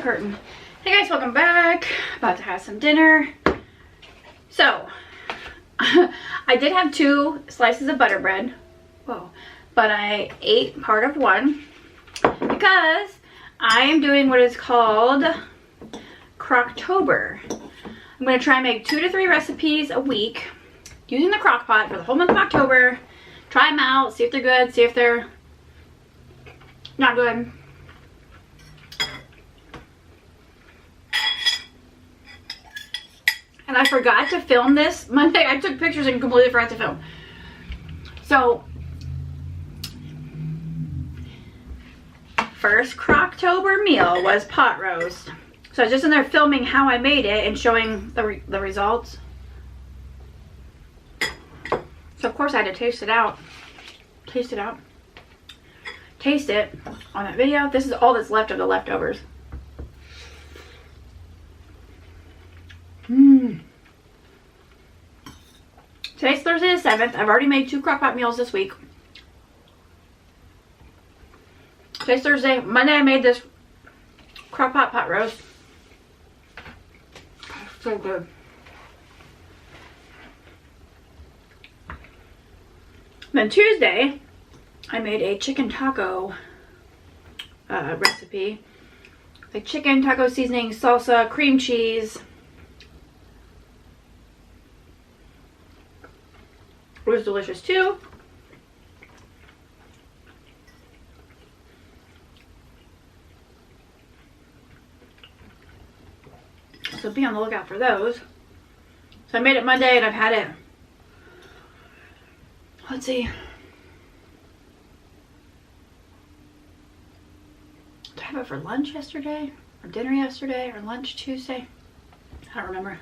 the curtain. Hey guys, welcome back. About to have some dinner. So, I did have 2 slices of butter bread. Whoa. But I ate part of one because I am doing what is called CROCKTOBER. I'm going to try and make 2 to 3 recipes a week using the crock pot for the whole month of October. Try them out, see if they're good, see if they're not good. And I forgot to film this Monday. I took pictures and completely forgot to film. So, first CROCKTOBER meal was pot roast. So I was just in there filming how I made it and showing the results. So of course I had to taste it out. Taste it on that video. This is all that's left of the leftovers. Today's Thursday the 7th. I've already made 2 crockpot meals this week. Today's Thursday. Monday I made this crockpot pot roast. So good. Then Tuesday I made a chicken taco recipe. Like chicken, taco seasoning, salsa, cream cheese. It was delicious too. So be on the lookout for those. So I made it Monday and I've had it. Let's see. Did I have it for lunch yesterday? Or dinner yesterday? Or lunch Tuesday? I don't remember.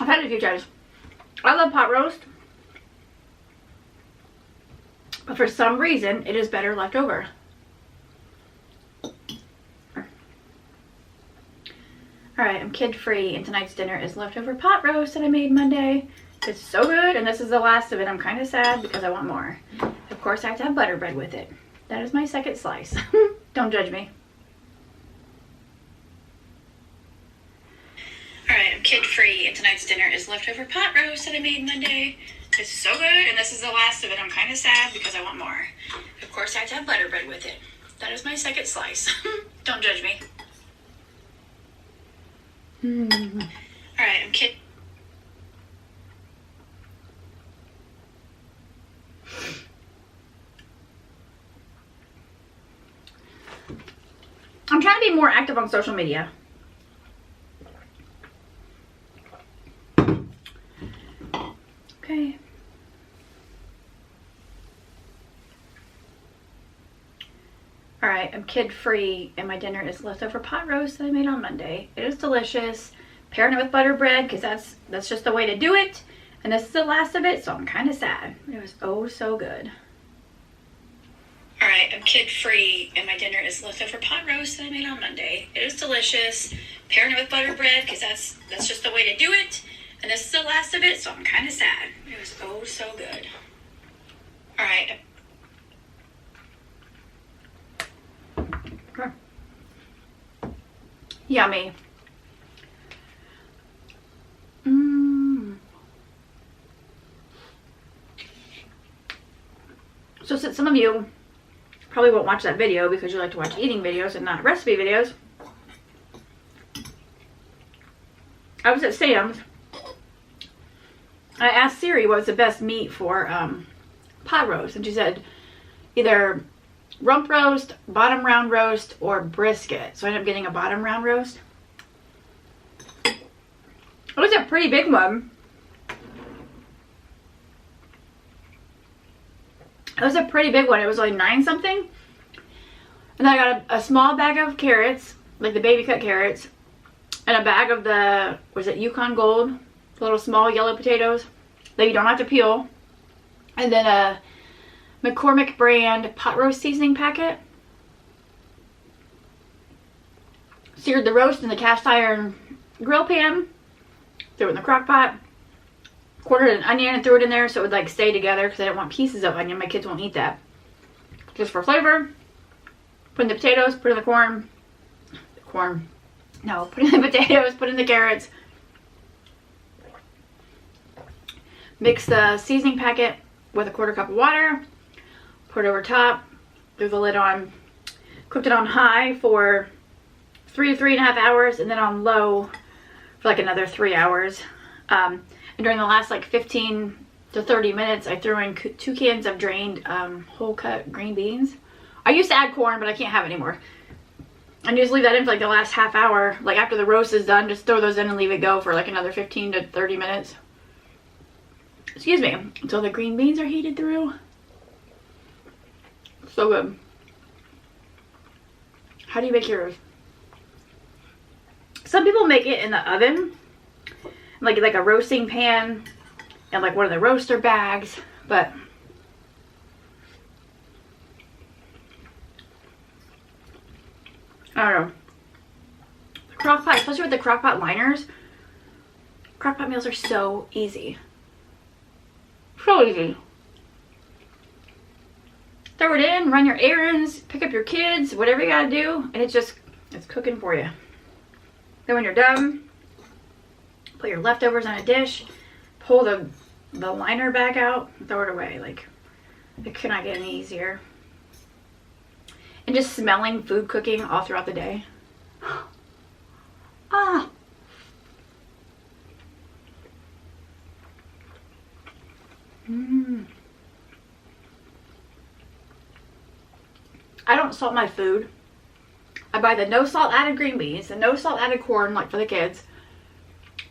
I've had it a few times. I love pot roast. But for some reason, it is better left over. Alright, I'm kid-free, and tonight's dinner is leftover pot roast that I made Monday. It's so good, and this is the last of it. I'm kind of sad because I want more. Of course, I have to have butter bread with it. That is my second slice. Don't judge me. Alright, I'm kid-free, and tonight's dinner is leftover pot roast that I made Monday. It's so good, and this is the last of it. I'm kind of sad because I want more. Of course, I have to have butter bread with it. That is my second slice. Don't judge me. Alright, I'm kid. I'm trying to be more active on social media. Okay. Alright, I'm kid-free, and my dinner is leftover pot roast that I made on Monday. It is delicious. Pairing it with butter bread, because that's just the way to do it. And this is the last of it, so I'm kind of sad. It was oh so good. Alright, I'm kid-free, and my dinner is leftover pot roast that I made on Monday. It is delicious. Pairing it with butter bread, because that's just the way to do it. And this is the last of it, so I'm kind of sad. It was oh so good. Alright. Yummy. So since some of you probably won't watch that video because you like to watch eating videos and not recipe videos, I was at Sam's. I asked Siri what was the best meat for pot roast, and she said either rump roast, bottom round roast, or brisket. So I ended up getting a bottom round roast. It was a pretty big one. It was a pretty big one. It was like 9 something. And then I got a small bag of carrots, like the baby cut carrots, and a bag of the, was it Yukon Gold? Little small yellow potatoes that you don't have to peel. And then a McCormick brand pot roast seasoning packet. Seared the roast in the cast iron grill pan. Threw it in the crock pot. Quartered an onion and threw it in there so it would like stay together because I didn't want pieces of onion. My kids won't eat that. Just for flavor. Put in the potatoes, put in the corn. corn. No, put in the potatoes, put in the carrots. Mix the seasoning packet with a 1/4 cup of water. Put it over top. Threw the lid on. Cooked it on high for 3 to 3.5 hours, and then on low for like another 3 hours. And during the last like 15 to 30 minutes, I threw in 2 cans of drained whole cut green beans. I used to add corn, but I can't have it anymore. And just leave that in for like the last half hour. Like after the roast is done, just throw those in and leave it go for like another 15 to 30 minutes. Excuse me. Until the green beans are heated through. So good. How do you make yours? Some people make it in the oven. Like a roasting pan. And like one of the roaster bags. But I don't know. The crock pot, especially with the crock pot liners. Crock pot meals are so easy. So easy. Throw it in, run your errands, pick up your kids, whatever you gotta do, and it's cooking for you. Then when you're done, put your leftovers on a dish, pull the liner back out, and throw it away. Like, it could not get any easier. And just smelling food cooking all throughout the day. Ah. I don't salt my food. I buy the no salt added green beans, the no salt added corn, like for the kids.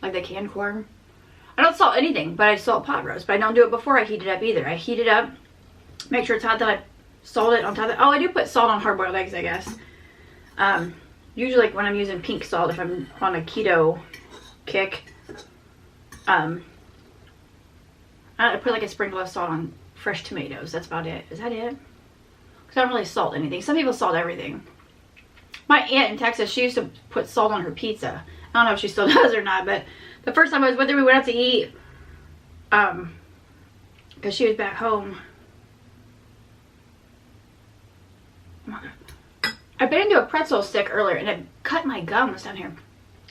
Like the canned corn. I don't salt anything, but I salt pot roast. But I don't do it before I heat it up either. I heat it up, make sure it's hot, then I salt it on top of it. Oh, I do put salt on hard-boiled eggs, I guess. Usually like when I'm using pink salt, if I'm on a keto kick. I put like a sprinkle of salt on fresh tomatoes. That's about it. Is that it? Because I don't really salt anything. Some people salt everything. My aunt in Texas, she used to put salt on her pizza. I don't know if she still does or not, but the first time I was with her, we went out to eat. Because she was back home. I bit into a pretzel stick earlier and it cut my gums down here.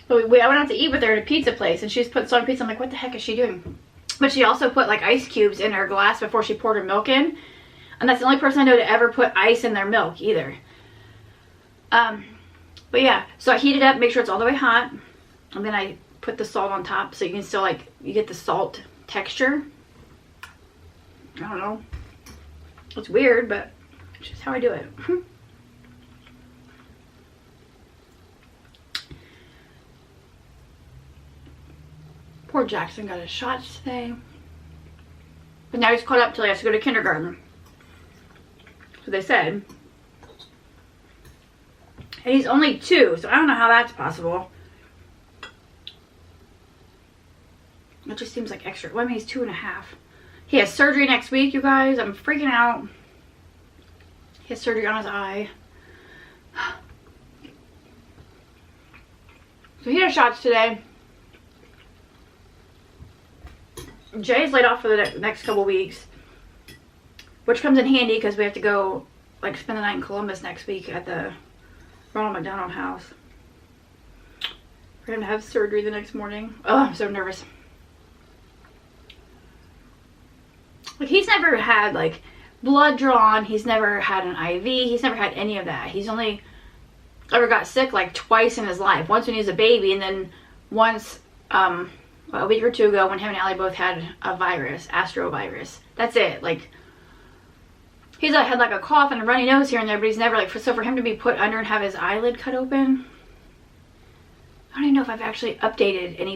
So I went out to eat with her at a pizza place and she was putting salt on pizza. I'm like, what the heck is she doing? But she also put like ice cubes in her glass before she poured her milk in. And that's the only person I know to ever put ice in their milk either. But yeah, so I heat it up, make sure it's all the way hot. And then I put the salt on top so you can still like, you get the salt texture. I don't know. It's weird, but it's just how I do it. Poor Jackson got his shots today. But now he's caught up till he has to go to kindergarten. So they said. And he's only 2, so I don't know how that's possible. It just seems like extra. Well, I mean, he's 2.5. He has surgery next week, you guys. I'm freaking out. He has surgery on his eye. So he had shots today. Jay's laid off for the next couple weeks, which comes in handy because we have to go like spend the night in Columbus next week at the Ronald McDonald house. For him to have surgery the next morning. Oh, I'm so nervous. Like, he's never had like blood drawn. He's never had an IV. He's never had any of that. He's only ever got sick like twice in his life. Once when he was a baby, and then once a week or 2 ago when him and Allie both had a virus, astrovirus. That's it. Like, he's had like a cough and a runny nose here and there, but he's never like, so for him to be put under and have his eyelid cut open, I don't even know if I've actually updated I don't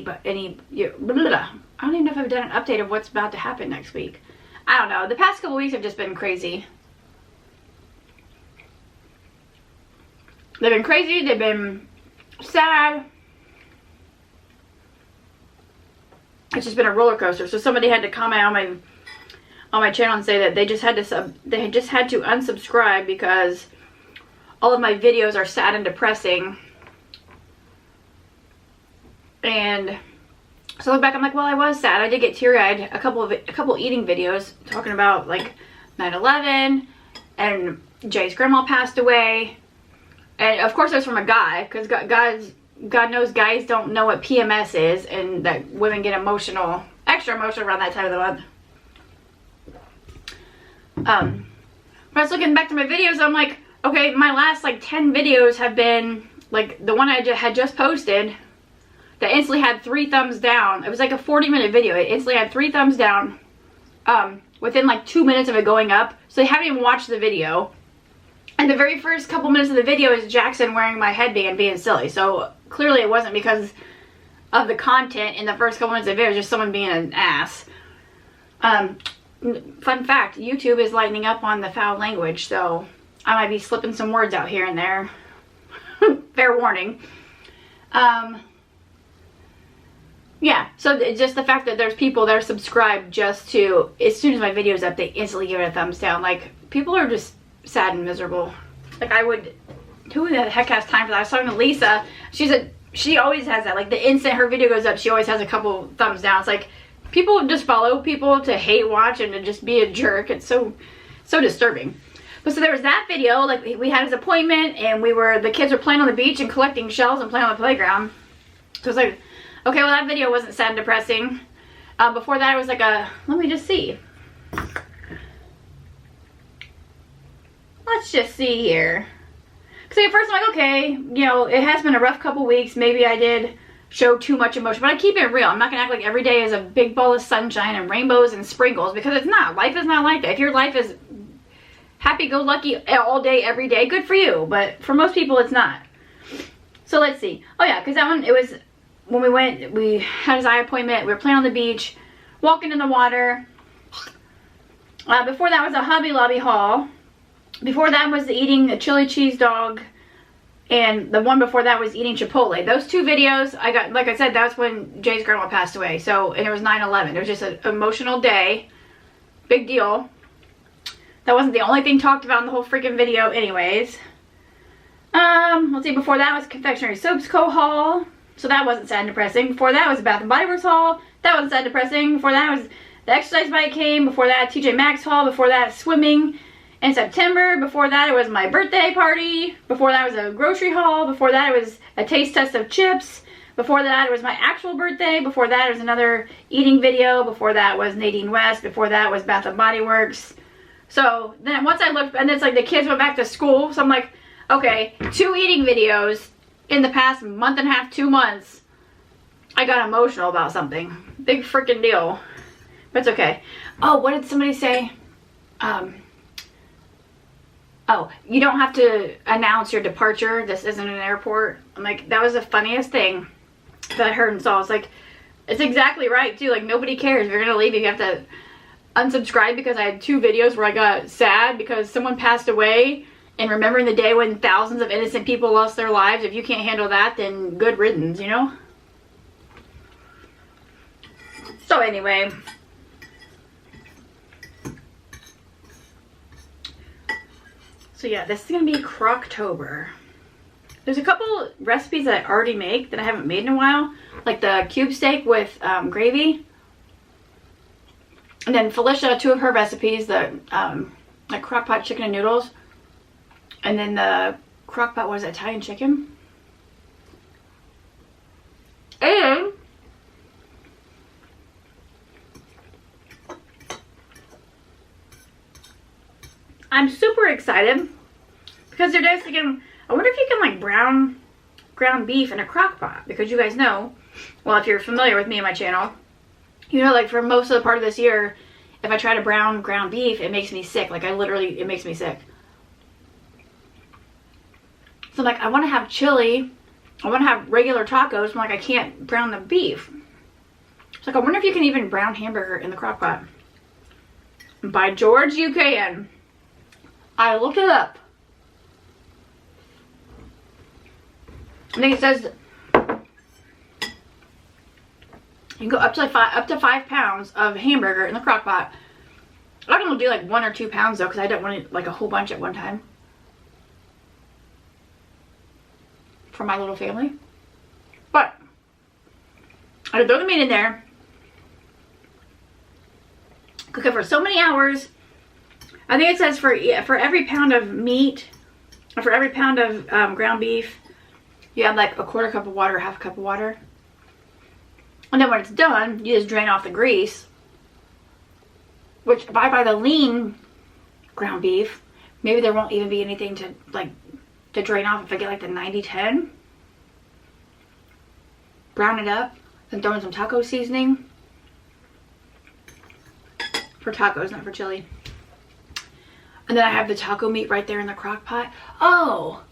even know if I've done an update of what's about to happen next week. I don't know. The past couple weeks have just been crazy. They've been crazy. They've been sad. It's just been a roller coaster. So somebody had to comment on my channel and say that they just had to unsubscribe because all of my videos are sad and depressing. And so I look back, I'm like, well, I was sad. I did get teary-eyed. A couple eating videos talking about like 9/11 and Jay's grandma passed away. And of course it was from a guy, because God knows guys don't know what PMS is, and that women get emotional, extra emotional around that time of the month. But I was looking back to my videos, I'm like, okay, my last like 10 videos have been, like the one I had just posted, that instantly had 3 thumbs down. It was like a 40-minute video. It instantly had 3 thumbs down within like 2 minutes of it going up. So they haven't even watched the video. And the very first couple minutes of the video is Jackson wearing my headband being silly. So clearly it wasn't because of the content in the first couple minutes of the video. It was just someone being an ass. Fun fact, YouTube is lightening up on the foul language. So I might be slipping some words out here and there. Fair warning. Yeah, so just the fact that there's people that are subscribed just to, as soon as my video's up, they instantly give it a thumbs down. Like, people are just sad and miserable. Like, who the heck has time for that? I was talking to Lisa. She always has that. Like, the instant her video goes up, she always has a couple thumbs down. It's like, people just follow people to hate watch and to just be a jerk. It's so disturbing. But so there was that video. Like, we had his appointment, and the kids were playing on the beach and collecting shells and playing on the playground. So it's like, okay, well, that video wasn't sad and depressing. Before that, it was like let me just see. Let's just see here. Because at first I'm like, okay, you know, it has been a rough couple weeks. Maybe I did show too much emotion. But I keep it real. I'm not going to act like every day is a big ball of sunshine and rainbows and sprinkles. Because it's not. Life is not like that. If your life is happy-go-lucky all day, every day, good for you. But for most people, it's not. So let's see. Oh, yeah, because that one, it was... When we had his eye appointment, we were playing on the beach, walking in the water. Before that was a Hobby Lobby haul. Before that was eating a chili cheese dog. And the one before that was eating Chipotle. Those 2 videos, I got, like I said, that's when Jay's grandma passed away. So, and it was 9/11. It was just an emotional day. Big deal. That wasn't the only thing talked about in the whole freaking video anyways. Let's see, before that was Confectionery Soaps Co. haul. So that wasn't sad and depressing. Before that was Bath & Body Works haul. That wasn't sad and depressing. Before that was the exercise bike came. Before that, TJ Maxx haul. Before that, swimming in September. Before that, it was my birthday party. Before that was a grocery haul. Before that, it was a taste test of chips. Before that, it was my actual birthday. Before that, it was another eating video. Before that was Nadine West. Before that was Bath & Body Works. So then once I looked, and it's like the kids went back to school. So I'm like, okay, 2 eating videos. In the past month and a half, 2 months, I got emotional about something. Big freaking deal. But it's okay. Oh, what did somebody say? Oh, you don't have to announce your departure. This isn't an airport. I'm like, that was the funniest thing that I heard and saw. It's like, it's exactly right, too. Like, nobody cares. If you're going to leave, you have to unsubscribe because I had 2 videos where I got sad because someone passed away. And remembering the day when thousands of innocent people lost their lives, if you can't handle that, then good riddance, you know? So anyway. So yeah, this is going to be CROCKTOBER. There's a couple recipes that I already make that I haven't made in a while. Like the cube steak with gravy. And then Felicia, 2 of her recipes, the like crock pot chicken and noodles. And then the crock pot, what is it, Italian chicken? And I'm super excited because they're just thinking, I wonder if you can like brown ground beef in a crock pot. Because you guys know, well, if you're familiar with me and my channel, you know, like for most of the part of this year, if I try to brown ground beef, it makes me sick. Like it makes me sick. So like, I want to have chili, I want to have regular tacos, but like I can't brown the beef. It's like, I wonder if you can even brown hamburger in the crock pot. By George, you can. I looked it up. I think it says you can go up to 5 pounds of hamburger in the crock pot. I can only do like 1 or 2 pounds though, because I don't want like a whole bunch at one time. For my little family. But I throw the meat in there, cook it for so many hours. I think it says for every pound of meat for every pound of ground beef, you add like a quarter cup of water, half a cup of water. And then when it's done, you just drain off the grease. Which if I buy the lean ground beef, maybe there won't even be anything to drain off if I get like the 90-10. Brown it up, then throw in some taco seasoning. For tacos, not for chili. And then I have the taco meat right there in the crock pot. Oh,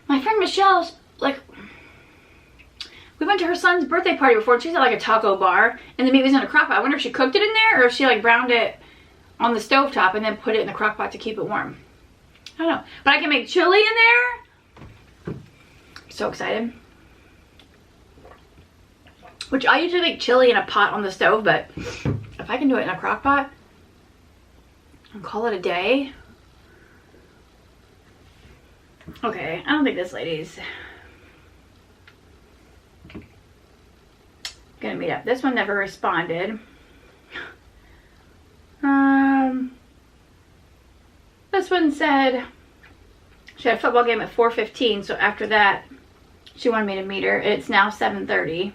my friend Michelle's like, we went to her son's birthday party before and she's at like a taco bar and the meat was in a crock pot. I wonder if she cooked it in there or if she like browned it on the stovetop and then put it in the crock pot to keep it warm. I don't know. But I can make chili in there. I'm so excited. Which I usually make chili in a pot on the stove, but if I can do it in a crock pot and call it a day. Okay, I don't think this lady's gonna meet up. This one never responded. This one said she had a football game at 4:15, so after that she wanted me to meet her. It's now 7:30.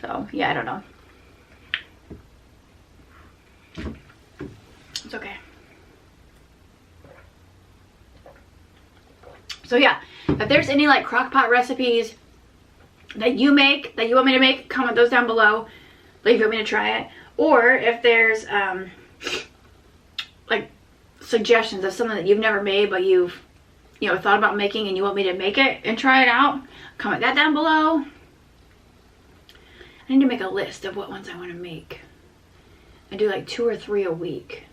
So yeah, I don't know. It's okay. So yeah, if there's any like crock pot recipes that you make, that you want me to make, comment those down below. Like if you want me to try it. Or if there's like suggestions of something that you've never made but you've thought about making and you want me to make it and try it out, comment that down below. I need to make a list of what ones I want to make. I do like 2 or 3 a week.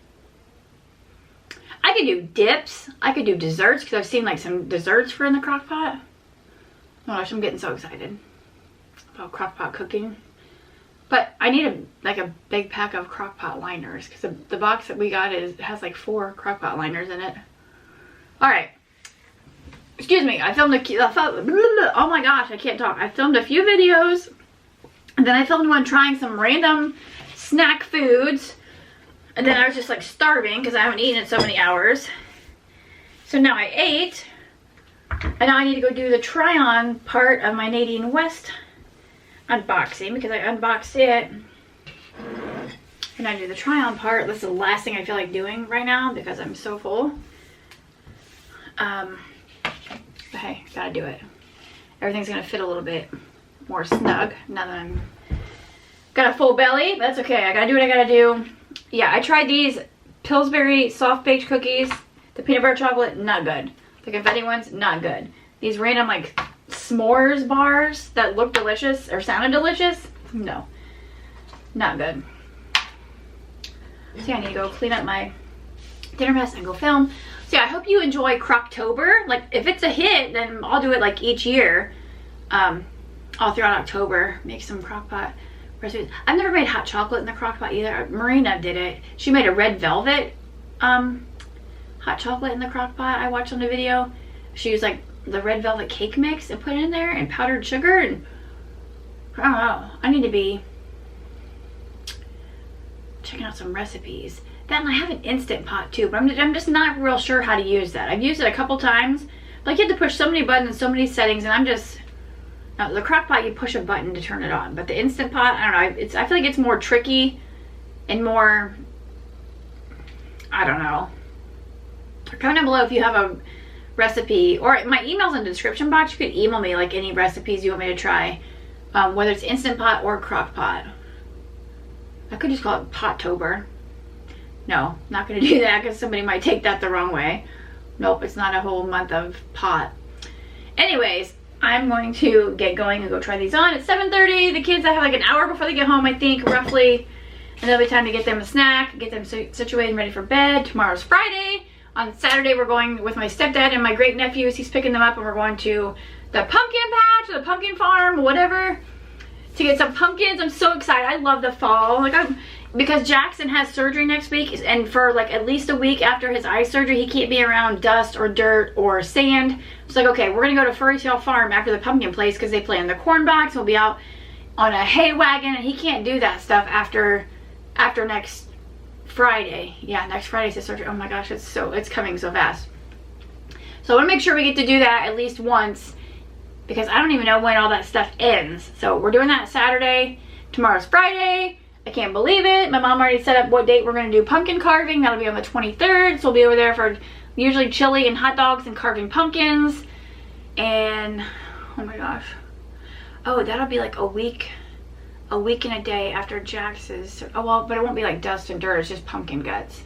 I could do dips. I could do desserts because I've seen like some desserts for in the crock pot. Oh my gosh, I'm getting so excited about crock pot cooking. But I need a big pack of crock pot liners because the box that we got has like 4 crock pot liners in it. All right. Excuse me. Oh my gosh, I can't talk. I filmed a few videos. And then I filmed one trying some random snack foods. And then I was just like starving because I haven't eaten in so many hours. So now I ate. And now I need to go do the try on part of my Nadine West unboxing because I unboxed it. And I do the try on part. That's the last thing I feel like doing right now because I'm so full. But hey, gotta do it. Everything's gonna fit a little bit more snug now that I'm got a full belly. But that's okay. I gotta do what I gotta do. Yeah, I tried these Pillsbury soft baked cookies. The peanut butter chocolate, not good. The confetti ones, not good. These random like s'mores bars that look delicious or sounded delicious, no, not good. So yeah, I need to go clean up my dinner mess and go film. So yeah, I hope you enjoy CROCKTOBER. Like if it's a hit, then I'll do it like each year. All throughout October, make some crock pot recipes. I've never made hot chocolate in the crock pot either. Marina did it. She made a red velvet hot chocolate in the crock pot. I watched on the video. She used like the red velvet cake mix and put it in there and powdered sugar and I don't know. I need to be checking out some recipes. Then I have an Instant Pot too, but I'm just not real sure how to use that. I've used it a couple times. Like you have to push so many buttons and so many settings and I'm just... Now, the crock pot, you push a button to turn it on, but the Instant Pot, I don't know. I feel like it's more tricky and more, I don't know. Comment down below if you have a recipe, or my email's in the description box. You could email me like any recipes you want me to try, whether it's Instant Pot or crock pot. I could just call it Pottober. No, not gonna do that because somebody might take that the wrong way. Nope, it's not a whole month of pot. Anyways, I'm going to get going and go try these on. It's 7:30. The kids, I have like an hour before they get home, I think, roughly. And there'll be time to get them a snack, get them situated and ready for bed. Tomorrow's Friday. On Saturday, we're going with my stepdad and my great nephews. He's picking them up and we're going to the pumpkin patch or the pumpkin farm, whatever, to get some pumpkins. I'm so excited. I love the fall. Because Jackson has surgery next week, and for like at least a week after his eye surgery, he can't be around dust or dirt or sand. It's like, okay, we're gonna go to Furry Tail Farm after the pumpkin place because they play in the corn box. We'll be out on a hay wagon, and he can't do that stuff after next Friday. Yeah, next Friday's his surgery. Oh my gosh, it's coming so fast. So I want to make sure we get to do that at least once, because I don't even know when all that stuff ends. So we're doing that Saturday. Tomorrow's Friday. I can't believe it. My mom already set up what date we're going to do pumpkin carving. That'll be on the 23rd. So we'll be over there for usually chili and hot dogs and carving pumpkins. And, oh my gosh. Oh, that'll be like a week and a day after Jax's. Oh, well, but it won't be like dust and dirt. It's just pumpkin guts.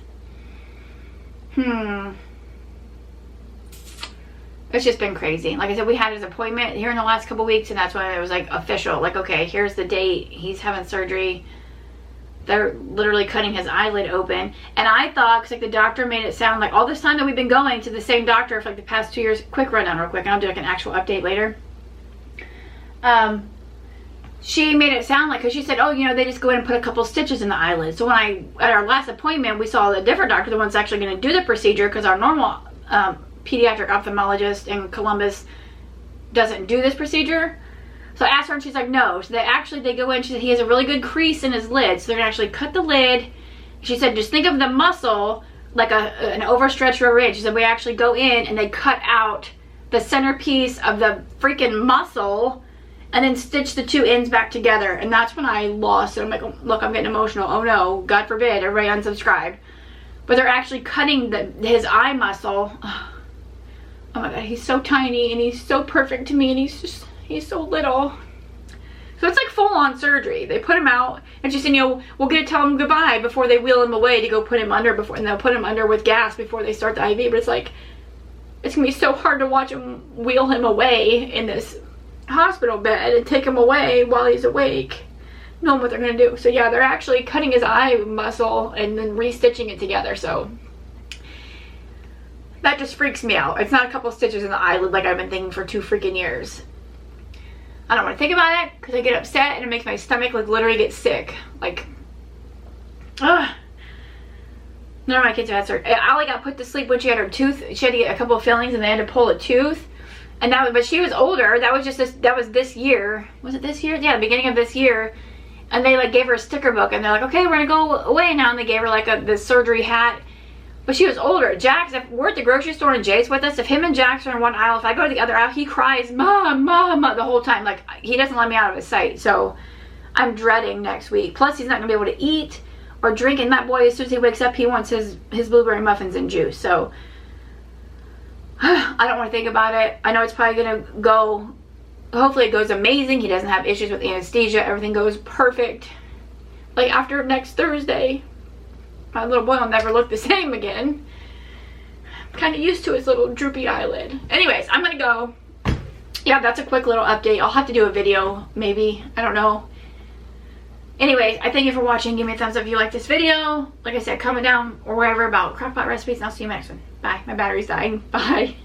It's just been crazy. Like I said, we had his appointment here in the last couple weeks, and that's when it was like official. Like, okay, here's the date. He's having surgery. They're literally cutting his eyelid open. And I thought, because like the doctor made it sound like all this time that we've been going to the same doctor for like the past 2 years. Quick rundown real quick, and I'll do like an actual update later. She made it sound like, because she said, oh, you know, they just go in and put a couple stitches in the eyelid. So when at our last appointment, we saw a different doctor, the one that's actually going to do the procedure, because our normal pediatric ophthalmologist in Columbus doesn't do this procedure. So I asked her, and she's like, no. So they go in, she said he has a really good crease in his lid, so they're gonna actually cut the lid. She said, just think of the muscle like an overstretched rear end. She said, we actually go in and they cut out the centerpiece of the freaking muscle and then stitch the two ends back together. And that's when I lost it. I'm like, look, I'm getting emotional. Oh no, God forbid, everybody unsubscribe. But they're actually cutting his eye muscle. Oh my God, he's so tiny and he's so perfect to me, and he's so little. So it's like full-on surgery. They put him out, and she said, you know, we'll get to tell him goodbye before they wheel him away to go put him under and they'll put him under with gas before they start the IV. But it's like, it's gonna be so hard to watch him wheel him away in this hospital bed and take him away while he's awake, knowing what they're gonna do. So yeah, they're actually cutting his eye muscle and then restitching it together. So that just freaks me out. It's not a couple stitches in the eyelid like I've been thinking for 2 freaking years. I don't want to think about it because I get upset and it makes my stomach like literally get sick. Like, ugh. None of my kids have had surgery. Allie got put to sleep when she had her tooth. She had to get a couple of fillings and they had to pull a tooth. And but she was older. That was just this year. Was it this year? Yeah, the beginning of this year. And they like gave her a sticker book and they're like, okay, we're gonna go away now. And they gave her like the surgery hat. But she was older. Jax, if we're at the grocery store and Jay's with us, if him and Jax are in one aisle, if I go to the other aisle, he cries, Mom, Mama, the whole time. Like, he doesn't let me out of his sight. So I'm dreading next week. Plus, he's not going to be able to eat or drink. And that boy, as soon as he wakes up, he wants his blueberry muffins and juice. So I don't want to think about it. I know it's probably going to go, hopefully it goes amazing. He doesn't have issues with anesthesia. Everything goes perfect. Like, after next Thursday, my little boy will never look the same again. I'm kind of used to his little droopy eyelid. Anyways, I'm gonna go. Yeah, that's a quick little update. I'll have to do a video, maybe. I don't know. Anyways, I thank you for watching. Give me a thumbs up if you like this video. Like I said, comment down or wherever about crockpot recipes, and I'll see you in the next one. Bye. My battery's dying. Bye.